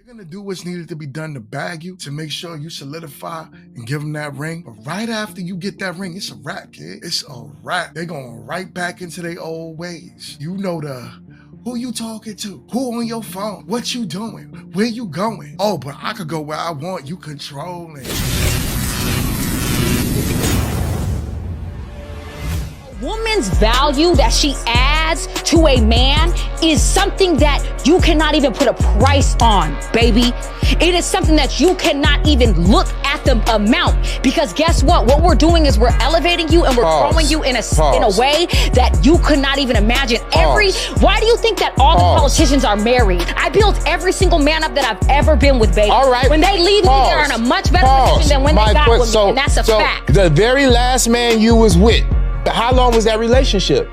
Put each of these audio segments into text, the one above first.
They're gonna do what's needed to be done to bag you, to make sure you solidify and give them that ring. But right after you get that ring, it's a wrap, kid. It's a wrap. They're going right back into their old ways. You know who you talking to? Who on your phone? What you doing? Where you going? Oh, but I could go where I want. You controlling. Woman's value that she adds to a man is something that you cannot even put a price on, baby. It is something that you cannot even look at the amount, because guess what? What we're doing is we're elevating you and we're growing you in a way that you could not even imagine. Why do you think that all the politicians are married? I built every single man up that I've ever been with, baby. All right. When they leave me, they're in a much better position than when they got with me, and that's a fact. The very last man you was with, how long was that relationship?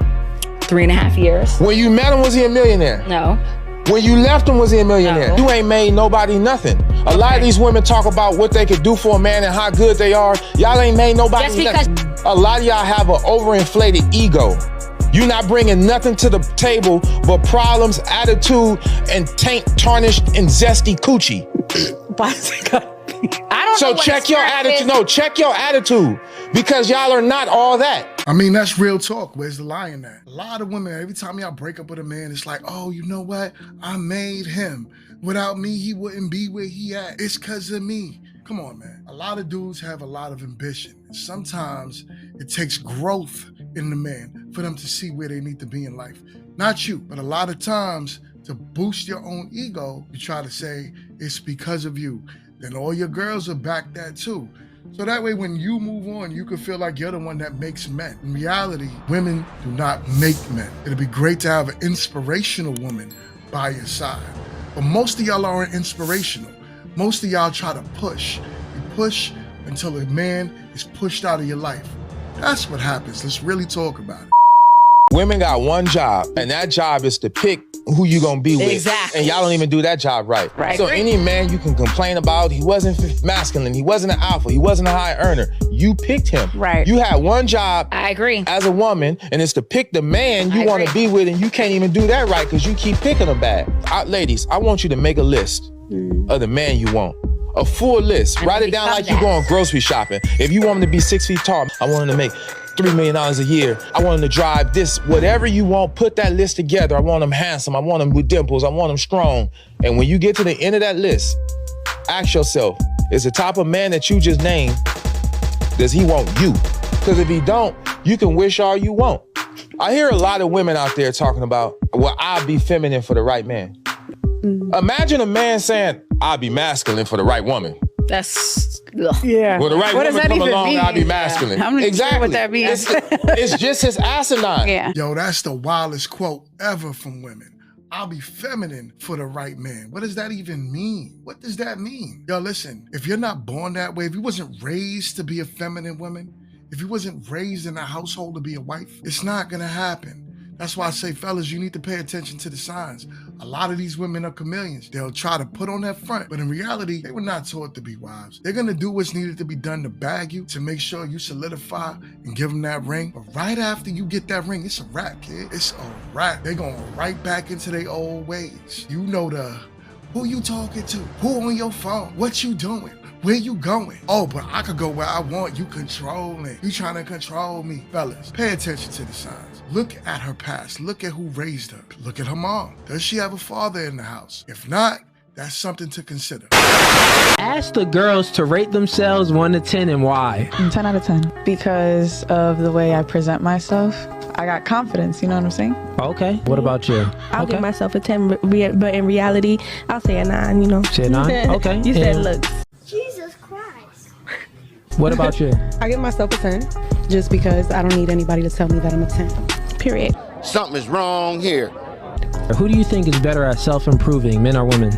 3.5 years. When you met him, was he a millionaire? No. When you left him, was he a millionaire? No. You ain't made nobody nothing. A lot of these women talk about what they could do for a man and how good they are. Y'all ain't made nobody nothing. A lot of y'all have an overinflated ego. You're not bringing nothing to the table but problems, attitude, and taint, tarnished, and zesty coochie. I don't know. So check your attitude. No, check your attitude, because y'all are not all that. I mean, that's real talk. Where's the lie in that? A lot of women, every time y'all break up with a man, it's like, oh, you know what? I made him. Without me, he wouldn't be where he at. It's because of me. Come on, man. A lot of dudes have a lot of ambition. Sometimes it takes growth in the man for them to see where they need to be in life. Not you, but a lot of times to boost your own ego, you try to say it's because of you. Then all your girls will back that too. So that way when you move on, you can feel like you're the one that makes men. In reality, women do not make men. It'd be great to have an inspirational woman by your side. But most of y'all aren't inspirational. Most of y'all try to push. You push until a man is pushed out of your life. That's what happens. Let's really talk about it. Women got one job, and that job is to pick who you gonna be with. Exactly. And y'all don't even do that job right. So any man you can complain about, he wasn't masculine, he wasn't an alpha, he wasn't a high earner. You picked him. Right. You had one job. I agree. As a woman, and it's to pick the man you want to be with, and you can't even do that right because you keep picking them bad. Ladies, I want you to make a list of the man you want. A full list. Write it down like you're going grocery shopping. If you want him to be 6 feet tall, I want him to make $3 million a year. I want him to drive this. Whatever you want, put that list together. I want him handsome. I want him with dimples. I want him strong. And when you get to the end of that list, ask yourself, is the type of man that you just named, does he want you? Because if he don't, you can wish all you want. I hear a lot of women out there talking about, well, I'll be feminine for the right man. Imagine a man saying, I'll be masculine for the right woman. That's yeah. Well, the right woman come along, I'll be masculine. Yeah. I'm not sure what that means. It's just as asinine. Yeah. Yo, that's the wildest quote ever from women. I'll be feminine for the right man. What does that even mean? What does that mean? Yo, listen, if you're not born that way, if you wasn't raised to be a feminine woman, if you wasn't raised in a household to be a wife, it's not gonna happen. That's why I say, fellas, you need to pay attention to the signs. A lot of these women are chameleons. They'll try to put on that front, but in reality, they were not taught to be wives. They're gonna do what's needed to be done to bag you, to make sure you solidify and give them that ring. But right after you get that ring, it's a wrap, kid. It's a wrap. They're going right back into their old ways. You know who you talking to? Who on your phone? What you doing? Where you going? Oh, but I could go where I want. You controlling. You trying to control me. Fellas, pay attention to the signs. Look at her past. Look at who raised her. Look at her mom. Does she have a father in the house? If not, that's something to consider. Ask the girls to rate themselves 1 to 10 and why. 10 out of 10. Because of the way I present myself. I got confidence, you know what I'm saying? Okay. What about you? I'll give myself a 10, but in reality, I'll say a 9, you know. Say a 9? Okay. You said looks. Jesus Christ. What about you? I give myself a 10 just because I don't need anybody to tell me that I'm a 10. Period. Something is wrong here. Who do you think is better at self-improving, men or women?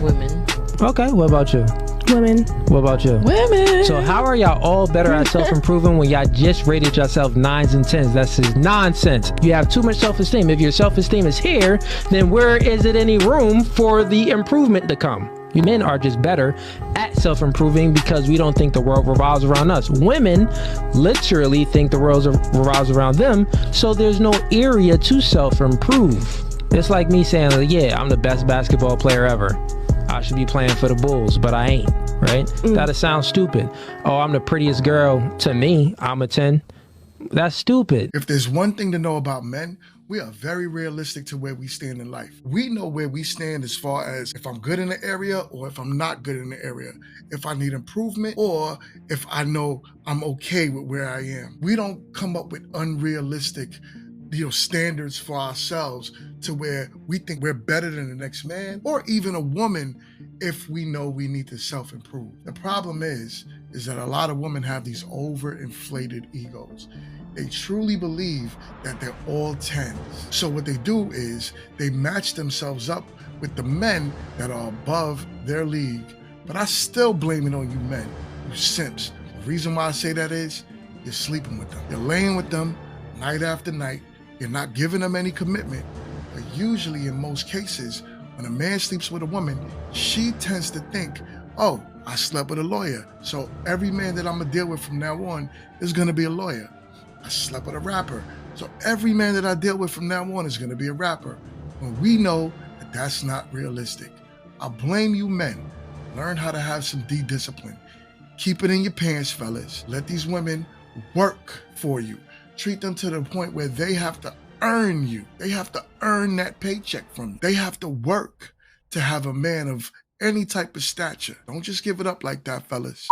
Women. Okay. What about you? Women. What about you? Women. So how are y'all all better at self-improving when y'all just rated yourself 9s and 10s? That's just nonsense. You have too much self-esteem. If your self-esteem is here, then where is it any room for the improvement to come? You men are just better at self-improving because we don't think the world revolves around us. Women literally think the world revolves around them, so there's no area to self-improve. It's like me saying, yeah, I'm the best basketball player ever. I should be playing for the Bulls, but I ain't, right? That'll sound stupid. Oh, I'm the prettiest girl. To me, I'm a 10. That's stupid. If there's one thing to know about men, we are very realistic to where we stand in life. We know where we stand as far as if I'm good in the area or if I'm not good in the area, if I need improvement or if I know I'm okay with where I am. We don't come up with unrealistic standards for ourselves to where we think we're better than the next man or even a woman if we know we need to self-improve. The problem is that a lot of women have these overinflated egos. They truly believe that they're all 10s. So what they do is they match themselves up with the men that are above their league. But I still blame it on you men, you simps. The reason why I say that is you're sleeping with them. You're laying with them night after night. You're not giving them any commitment. But usually in most cases, when a man sleeps with a woman, she tends to think, oh, I slept with a lawyer. So every man that I'm gonna deal with from now on is gonna be a lawyer. I slept with a rapper. So every man that I deal with from now on is gonna be a rapper. When we know that that's not realistic. I blame you men. Learn how to have some D-discipline. Keep it in your pants, fellas. Let these women work for you. Treat them to the point where they have to earn you. They have to earn that paycheck from you. They have to work to have a man of any type of stature. Don't just give it up like that, fellas.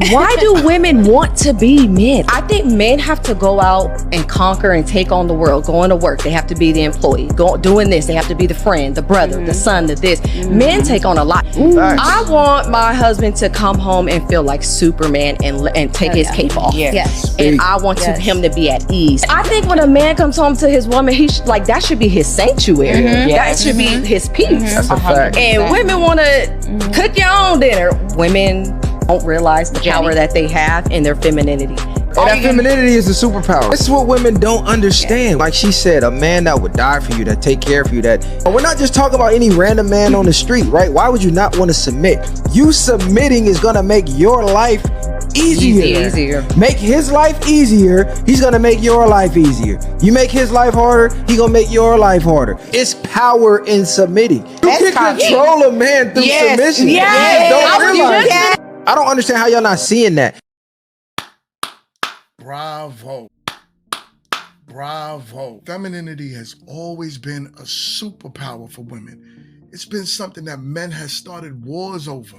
Why do women want to be men? I think men have to go out and conquer and take on the world, going to work. They have to be the employee, doing this. They have to be the friend, the brother, the son, the this. Men take on a lot. I want my husband to come home and feel like Superman and take his cape off. Yes. And I want him to be at ease. I think when a man comes home to his woman, that should be his sanctuary. That should be his peace. That's a fact. And women want to cook your own dinner. Women don't realize the power that they have in their femininity. That femininity is a superpower. This is what women don't understand. Like she said, a man that would die for you, that take care of you, we're not just talking about any random man on the street, right? Why would you not want to submit? You submitting is gonna make your life easier. Make his life easier, he's gonna make your life easier. You make his life harder, he gonna make your life harder. It's power in submitting. You can control a man through submission. Don't realize it. I don't understand how y'all not seeing that. Bravo. Bravo. Femininity has always been a superpower for women. It's been something that men have started wars over.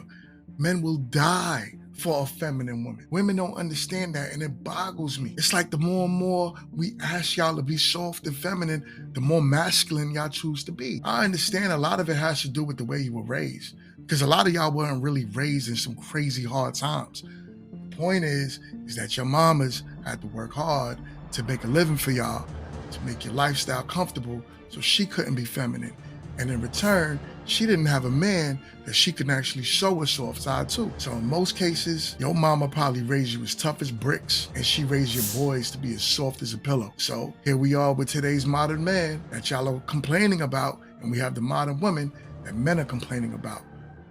Men will die for a feminine woman. Women don't understand that, and it boggles me. It's like the more and more we ask y'all to be soft and feminine, the more masculine y'all choose to be. I understand a lot of it has to do with the way you were raised, because a lot of y'all weren't really raised in some crazy hard times. The point is that your mamas had to work hard to make a living for y'all, to make your lifestyle comfortable, so she couldn't be feminine. And in return, she didn't have a man that she could actually show a soft side to. So in most cases, your mama probably raised you as tough as bricks, and she raised your boys to be as soft as a pillow. So here we are with today's modern man that y'all are complaining about, and we have the modern women that men are complaining about,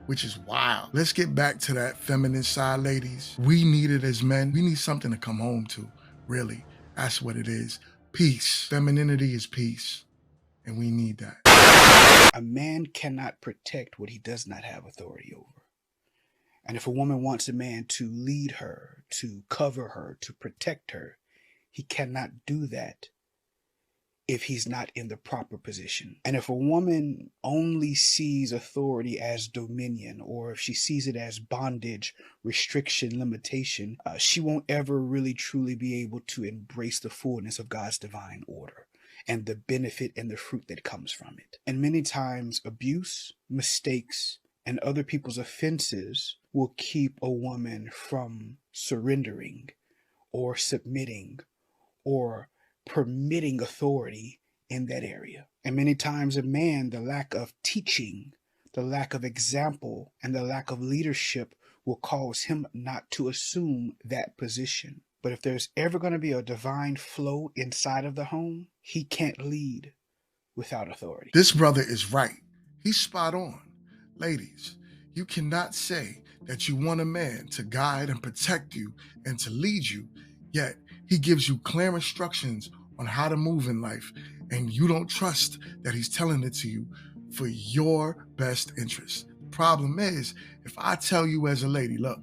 which is wild. Let's get back to that feminine side, ladies. We need it as men. We need something to come home to, really. That's what it is. Peace. Femininity is peace, and we need that. A man cannot protect what he does not have authority over. And if a woman wants a man to lead her, to cover her, to protect her, he cannot do that if he's not in the proper position. And if a woman only sees authority as dominion, or if she sees it as bondage, restriction, limitation, she won't ever really truly be able to embrace the fullness of God's divine order and the benefit and the fruit that comes from it. And many times abuse, mistakes, and other people's offenses will keep a woman from surrendering or submitting or permitting authority in that area. And many times a man, the lack of teaching, the lack of example, and the lack of leadership will cause him not to assume that position. But if there's ever going to be a divine flow inside of the home, he can't lead without authority. This brother is right. He's spot on. Ladies, you cannot say that you want a man to guide and protect you and to lead you, yet he gives you clear instructions on how to move in life, and you don't trust that he's telling it to you for your best interest. Problem is, if I tell you as a lady, look,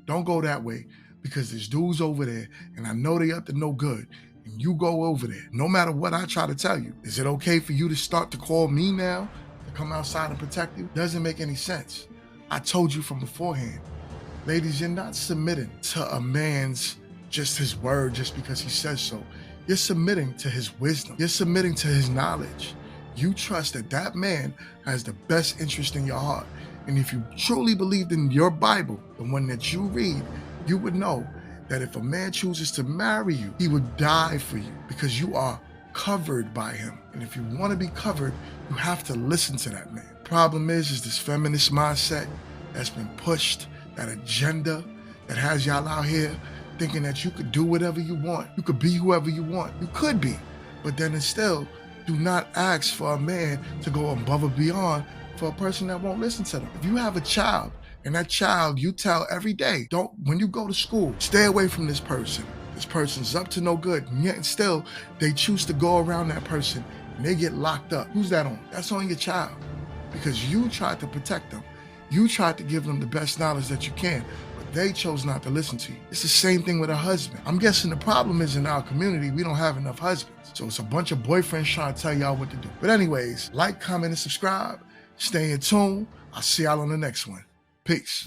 don't go that way because there's dudes over there and I know they up to no good, and you go over there, no matter what I try to tell you, is it okay for you to start to call me now to come outside and protect you? Doesn't make any sense. I told you from beforehand, ladies, you're not submitting to a man's just his word just because he says so. You're submitting to his wisdom. You're submitting to his knowledge. You trust that that man has the best interest in your heart. And if you truly believed in your Bible, the one that you read, you would know that if a man chooses to marry you, he would die for you because you are covered by him. And if you want to be covered, you have to listen to that man. Problem is this feminist mindset that's been pushed, that agenda that has y'all out here thinking that you could do whatever you want. You could be whoever you want. You could be, but then it's still, do not ask for a man to go above and beyond for a person that won't listen to them. If you have a child and that child you tell every day, when you go to school, stay away from this person. This person's up to no good. And yet still, they choose to go around that person and they get locked up. Who's that on? That's on your child because you tried to protect them. You tried to give them the best knowledge that you can, but they chose not to listen to you. It's the same thing with a husband. I'm guessing the problem is in our community, we don't have enough husbands. So it's a bunch of boyfriends trying to tell y'all what to do. But anyways, like, comment, and subscribe. Stay in tune. I'll see y'all on the next one. Peace.